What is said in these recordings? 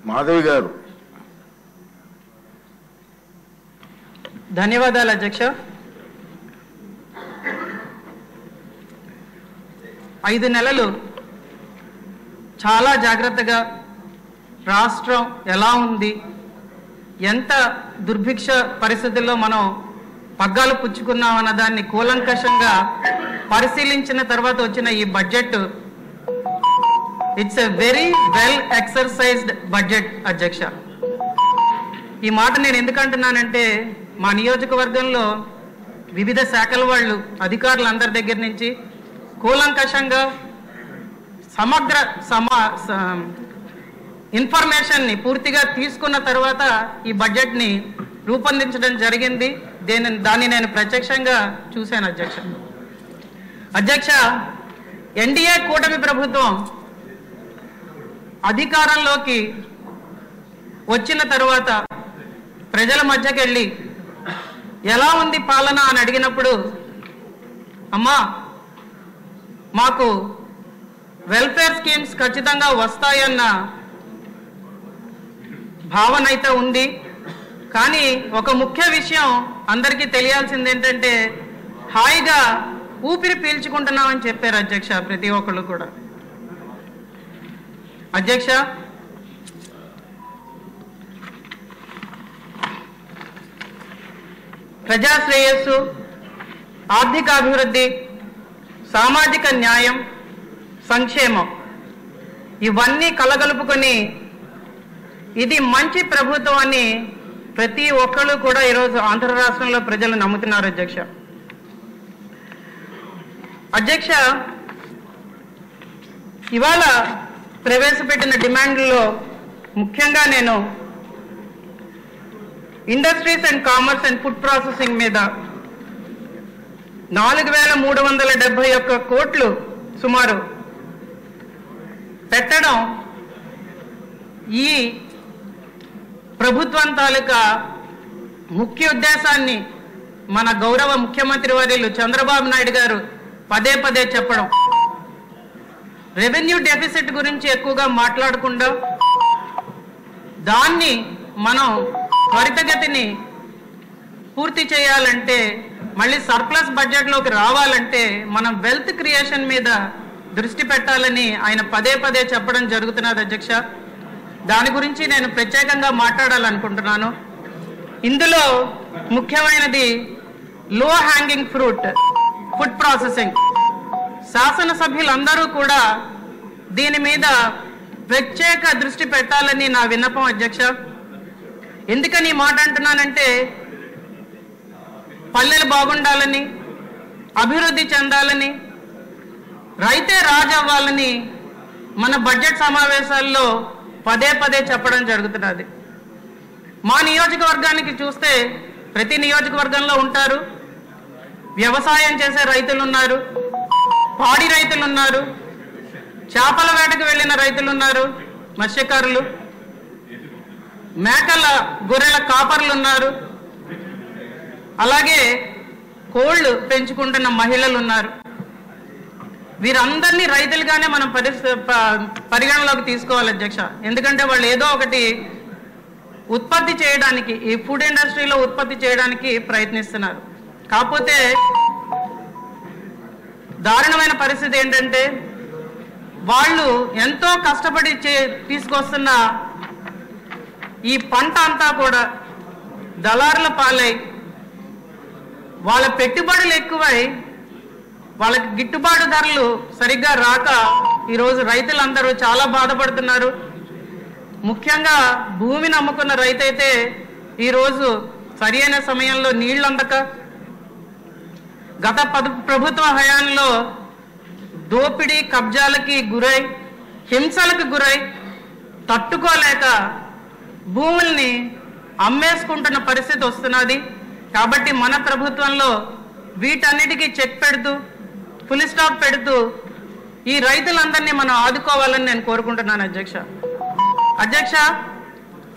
మాధవి గారు. ధన్యవాదాలు అధ్యక్ష. 5 నెలలు చాలా జాగ్రత్తగా రాష్ట్రం ఎలా ఉంది, ఎంత దుర్భిక్ష పరిస్థితుల్లో మనం పగ్గాలు పుచ్చుకున్నాం అన్న దాన్ని కూలంకషంగా పరిశీలించిన తర్వాత వచ్చిన ఈ budget it's a very well exercised budget అధ్యక్ష. ఈ మాట నేను ఎందుకంటున్నానంటే మా నియోజకవర్గంలో వివిధ శాఖల వాళ్ళు అధికారులందరి దగ్గర నుంచి కూలంకషంగా సమగ్ర ఇన్ఫర్మేషన్ని పూర్తిగా తీసుకున్న తర్వాత ఈ బడ్జెట్ని రూపొందించడం జరిగింది. దాన్ని నేను ప్రత్యక్షంగా చూశాను అధ్యక్ష. అధ్యక్ష, ఎన్డీఏ కూటమి ప్రభుత్వం అధికారంలోకి వచ్చిన తర్వాత ప్రజల మధ్యకి వెళ్ళి ఎలా ఉంది పాలన అని అడిగినప్పుడు, అమ్మా మాకు వెల్ఫేర్ స్కీమ్స్ ఖచ్చితంగా వస్తాయన్న భావన అయితే ఉంది. కానీ ఒక ముఖ్య విషయం అందరికీ తెలియాల్సింది ఏంటంటే హాయిగా ఊపిరి పీల్చుకుంటున్నామని చెప్పారు అధ్యక్ష ప్రతి ఒక్కళ్ళు కూడా. అధ్యక్ష, ప్రజా శ్రేయస్సు, ఆర్థిక అభివృద్ధి, సామాజిక న్యాయం, సంక్షేమం ఇవన్నీ కలగలుపుకొని ఇది మంచి ప్రభుత్వం అని ప్రతి ఒక్కళ్ళు కూడా ఈరోజు ఆంధ్ర రాష్ట్రంలో ప్రజలు నమ్ముతున్నారు అధ్యక్ష. అధ్యక్ష, ఇవాళ ప్రవేశపెట్టిన డిమాండ్లలో ముఖ్యంగా నేను industries and commerce and food processing మీద 4,371 కోట్లు సుమారు పెట్టడం ఈ ప్రభుత్వం తాలూకా ముఖ్య ఉద్దేశాన్ని మన గౌరవ ముఖ్యమంత్రి వర్యులు చంద్రబాబు నాయుడు గారు పదే పదే చెప్పడం, రెవెన్యూ డెఫిసిట్ గురించి ఎక్కువగా మాట్లాడకుండా దాన్ని మనం త్వరితగతిని పూర్తి చేయాలంటే, మళ్ళీ సర్ప్లస్ బడ్జెట్లోకి రావాలంటే మనం వెల్త్ క్రియేషన్ మీద దృష్టి పెట్టాలని ఆయన పదే పదే చెప్పడం జరుగుతున్నది అధ్యక్ష. దాని గురించి నేను ప్రత్యేకంగా మాట్లాడాలనుకుంటున్నాను. ఇందులో ముఖ్యమైనది లో హ్యాంగింగ్ ఫ్రూట్ ఫుడ్ ప్రాసెసింగ్. శాసనసభ్యులందరూ కూడా దీని మీద ప్రత్యేక దృష్టి పెట్టాలని నా విన్నపం అధ్యక్ష. ఎందుకని ఈ మాట అంటున్నానంటే పల్లెలు బాగుండాలని, అభివృద్ధి చెందాలని, రైతే రాజు అవ్వాలని మన బడ్జెట్ సమావేశాల్లో పదే పదే చెప్పడం జరుగుతున్నది. మా నియోజకవర్గానికి చూస్తే ప్రతి నియోజకవర్గంలో ఉంటారు, వ్యవసాయం చేసే రైతులు ఉన్నారు, పాడి రైతులు ఉన్నారు, చేపల వేటకు వెళ్ళిన రైతులు ఉన్నారు, మత్స్యకారులు, మేకల గొర్రెల కాపర్లు ఉన్నారు, అలాగే కోళ్లు పెంచుకుంటున్న మహిళలు ఉన్నారు. వీరందరినీ రైతులుగానే మనం పరిగణలోకి తీసుకోవాలి అధ్యక్ష. ఎందుకంటే వాళ్ళు ఏదో ఒకటి ఉత్పత్తి చేయడానికి, ఈ ఫుడ్ ఇండస్ట్రీలో ఉత్పత్తి చేయడానికి ప్రయత్నిస్తున్నారు. కాకపోతే దారుణమైన పరిస్థితి ఏంటంటే వాళ్ళు ఎంతో కష్టపడి తీసుకొస్తున్న ఈ పంట అంతా కూడా దళారుల పాలై వాళ్ళ పెట్టుబడులు ఎక్కువై వాళ్ళకి గిట్టుబాటు ధరలు సరిగ్గా రాక ఈరోజు రైతులందరూ చాలా బాధపడుతున్నారు. ముఖ్యంగా భూమిని అమ్ముకున్న రైతైతే ఈరోజు సరైన సమయంలో నీళ్లు అందక, గత ప్రభుత్వ హయాంలో దోపిడీ కబ్జాలకి గురై, హింసలకు గురై తట్టుకోలేక భూముల్ని అమ్మేసుకుంటున్న పరిస్థితి వస్తున్నది. కాబట్టి మన ప్రభుత్వంలో వీటన్నిటికీ చెక్ పెడుతూ, ఫుల్ స్టాప్ పెడుతూ ఈ రైతులందరినీ మనం ఆదుకోవాలని నేను కోరుకుంటున్నాను అధ్యక్ష. అధ్యక్ష,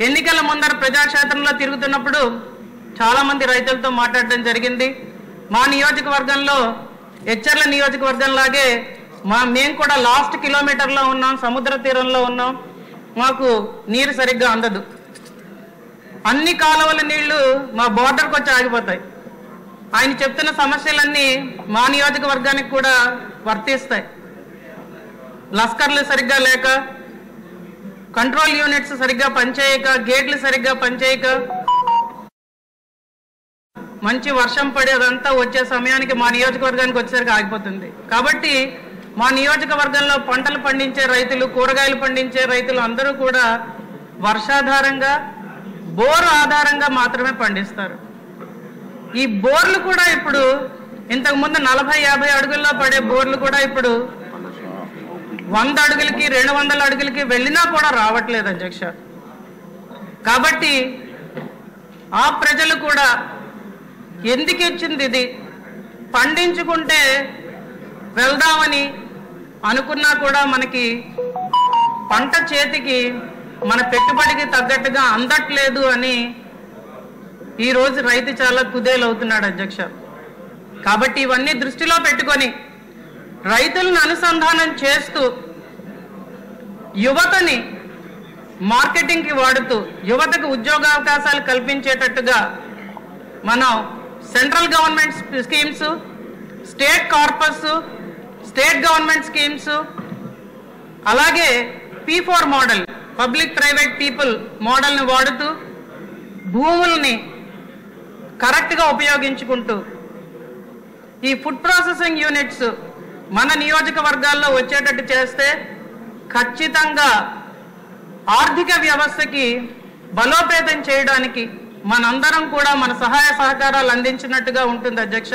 ఎన్నికల ముందర ప్రజాక్షేత్రంలో తిరుగుతున్నప్పుడు చాలామంది రైతులతో మాట్లాడడం జరిగింది. మా నియోజకవర్గంలో ఎచ్చర్ల నియోజకవర్గంలాగే మేము కూడా లాస్ట్ కిలోమీటర్లో ఉన్నాం, సముద్ర తీరంలో ఉన్నాం. మాకు నీరు సరిగ్గా అందదు. అన్ని కాలువల నీళ్లు మా బోర్డర్కి వచ్చి ఆగిపోతాయి. ఆయన చెప్తున్న సమస్యలన్నీ మా నియోజకవర్గానికి కూడా వర్తిస్తాయి. లస్కర్లు సరిగ్గా లేక, కంట్రోల్ యూనిట్స్ సరిగ్గా పనిచేయక, గేట్లు సరిగ్గా పనిచేయక, మంచి వర్షం పడి అదంతా వచ్చే సమయానికి మా నియోజకవర్గానికి వచ్చేసరికి ఆగిపోతుంది. కాబట్టి మా నియోజకవర్గంలో పంటలు పండించే రైతులు, కూరగాయలు పండించే రైతులు అందరూ కూడా వర్షాధారంగా, బోర్ ఆధారంగా మాత్రమే పండిస్తారు. ఈ బోర్లు కూడా ఇప్పుడు ఇంతకుముందు 40-50 అడుగుల్లో పడే బోర్లు కూడా ఇప్పుడు 100 అడుగులకి 200 అడుగులకి వెళ్ళినా కూడా రావట్లేదు అధ్యక్ష. కాబట్టి ఆ ప్రజలు కూడా ఎందుకు ఇచ్చింది ఇది, పండించుకుంటే వెళ్దామని అనుకున్నా కూడా మనకి పంట చేతికి మన పెట్టుబడికి తగ్గట్టుగా అందట్లేదు అని ఈరోజు రైతు చాలా కుదేలవుతున్నాడు అధ్యక్ష. కాబట్టి ఇవన్నీ దృష్టిలో పెట్టుకొని రైతులను అనుసంధానం చేస్తూ యువతని మార్కెటింగ్కి వాడుతూ యువతకు ఉద్యోగావకాశాలు కల్పించేటట్టుగా మనం central government schemes, state corpus, state government schemes, అలాగే P4 model, public private people మోడల్ని వాడుతూ భూముల్ని కరెక్ట్గా ఉపయోగించుకుంటూ ఈ ఫుడ్ ప్రాసెసింగ్ యూనిట్స్ మన నియోజకవర్గాల్లో వచ్చేటట్టు చేస్తే ఖచ్చితంగా ఆర్థిక వ్యవస్థకి బలోపేతం చేయడానికి మనందరం కూడా మన సహాయ సహకారాలు అందించినట్టుగా ఉంటుంది అధ్యక్ష.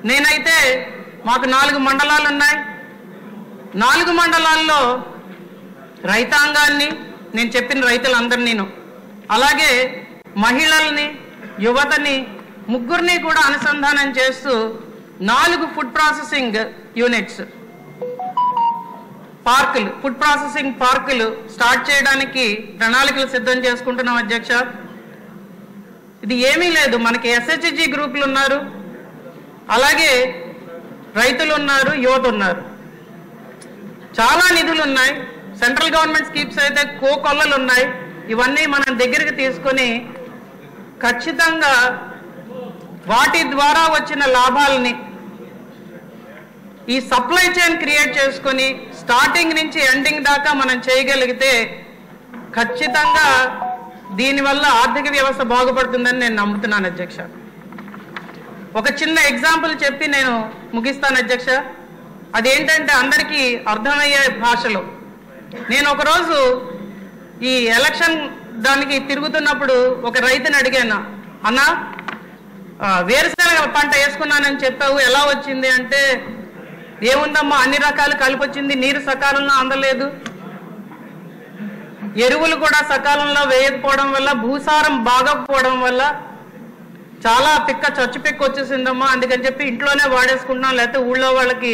నేనైతే మాకు 4 మండలాలు ఉన్నాయి. 4 మండలాల్లో రైతాంగాన్ని, నేను చెప్పిన రైతులందరినీ, అలాగే మహిళల్ని, యువతని, ముగ్గురిని కూడా అనుసంధానం చేస్తూ 4 ఫుడ్ ప్రాసెసింగ్ యూనిట్స్ పార్కులు, ఫుడ్ ప్రాసెసింగ్ పార్కులు స్టార్ట్ చేయడానికి ప్రణాళికలు సిద్ధం చేసుకుంటున్నాం అధ్యక్ష. ఇది ఏమీ లేదు, మనకి SHG గ్రూపులు ఉన్నారు, అలాగే రైతులు ఉన్నారు, యువత ఉన్నారు, చాలా నిధులు ఉన్నాయి. సెంట్రల్ గవర్నమెంట్ స్కీమ్స్ అయితే కోకొల్లలు ఉన్నాయి. ఇవన్నీ మనం దగ్గరికి తీసుకొని ఖచ్చితంగా వాటి ద్వారా వచ్చిన లాభాలని ఈ సప్లై చైన్ క్రియేట్ చేసుకొని స్టార్టింగ్ నుంచి ఎండింగ్ దాకా మనం చేయగలిగితే ఖచ్చితంగా దీనివల్ల ఆర్థిక వ్యవస్థ బాగుపడుతుందని నేను నమ్ముతున్నాను అధ్యక్ష. ఒక చిన్న ఎగ్జాంపుల్ చెప్పి నేను ముగిస్తాను అధ్యక్ష. అదేంటంటే అందరికీ అర్థమయ్యే భాషలో, నేను ఒకరోజు ఈ ఎలక్షన్ దానికి తిరుగుతున్నప్పుడు ఒక రైతుని అడిగాను, అన్నా వేరుశనగ పంట వేసుకున్నానని చెప్పావు, ఎలా వచ్చింది అంటే, ఏముందమ్మా అన్ని రకాలు కలిపి వచ్చింది, నీరు సకాలంలో అందలేదు, ఎరువులు కూడా సకాలంలో వేయకపోవడం వల్ల, భూసారం బాగకపోవడం వల్ల చాలా చచ్చు పిక్క వచ్చేసిందమ్మా, అందుకని చెప్పి ఇంట్లోనే వాడేసుకుంటున్నాం, లేకపోతే ఊళ్ళో వాళ్ళకి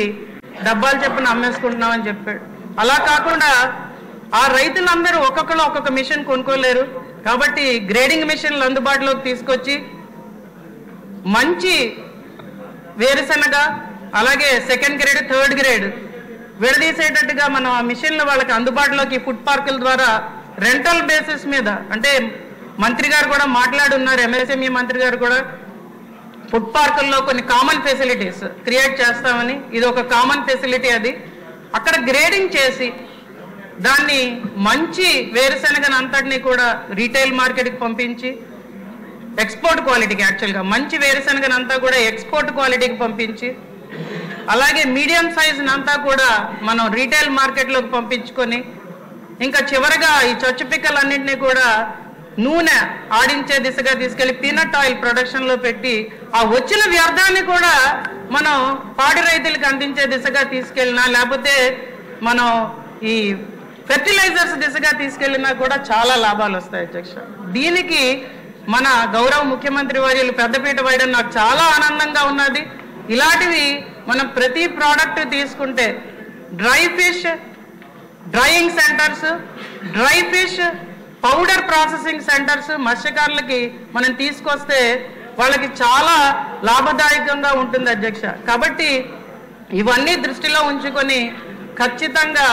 డబ్బాలు చెప్పిన అమ్మేసుకుంటున్నాం అని చెప్పాడు. అలా కాకుండా ఆ రైతులందరూ ఒక్కొక్కరు ఒక్కొక్క మిషన్ కొనుక్కోలేరు కాబట్టి గ్రేడింగ్ మిషన్లు అందుబాటులోకి తీసుకొచ్చి మంచి వేరుశనగ, అలాగే 2nd గ్రేడ్ 3rd గ్రేడ్ విడదీసేటట్టుగా మనం ఆ మిషన్లు వాళ్ళకి అందుబాటులోకి ఫుడ్ పార్కుల ద్వారా రెంటల్ బేసిస్ మీద, అంటే మంత్రి గారు కూడా మాట్లాడున్నారు, MSME మంత్రి గారు కూడా ఫుడ్ పార్కుల్లో కొన్ని కామన్ ఫెసిలిటీస్ క్రియేట్ చేస్తామని, ఇది ఒక కామన్ ఫెసిలిటీ. అది అక్కడ గ్రేడింగ్ చేసి దాన్ని మంచి వేరుశనగను అంతటినీ కూడా రీటైల్ మార్కెట్కి పంపించి ఎక్స్పోర్ట్ క్వాలిటీకి, యాక్చువల్గా మంచి వేరుశనగను అంతా కూడా ఎక్స్పోర్ట్ క్వాలిటీకి పంపించి, అలాగే మీడియం సైజునంతా కూడా మనం రీటైల్ మార్కెట్లోకి పంపించుకొని, ఇంకా చివరిగా ఈ చచ్చుపిక్కలన్నింటినీ కూడా నూనె ఆడించే దిశగా తీసుకెళ్లి పీనట్ ఆయిల్ ప్రొడక్షన్లో పెట్టి ఆ వచ్చిన వ్యర్థాన్ని కూడా మనం పాడి రైతులకు అందించే దిశగా తీసుకెళ్ళినా, లేకపోతే మనం ఈ ఫెర్టిలైజర్స్ దిశగా తీసుకెళ్ళినా కూడా చాలా లాభాలు వస్తాయి అధ్యక్ష. దీనికి మన గౌరవ ముఖ్యమంత్రి వర్యులు పెద్దపీట వేయడం నాకు చాలా ఆనందంగా ఉన్నది. ఇలాంటివి మనం ప్రతి ప్రోడక్ట్ తీసుకుంటే dry fish drying centres, dry fish powder processing centres మత్స్యకారులకి మనం తీసుకొస్తే వాళ్ళకి చాలా లాభదాయకంగా ఉంటుంది అధ్యక్ష. కాబట్టి ఇవన్నీ దృష్టిలో ఉంచుకొని ఖచ్చితంగా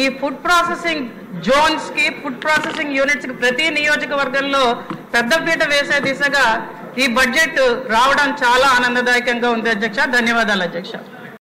ఈ ఫుడ్ ప్రాసెసింగ్ జోన్స్కి, ఫుడ్ ప్రాసెసింగ్ యూనిట్స్కి ప్రతి నియోజకవర్గంలో పెద్దపీట వేసే దిశగా ఈ బడ్జెట్ రావడం చాలా ఆనందదాయకంగా ఉంది అధ్యక్ష. ధన్యవాదాలు అధ్యక్ష.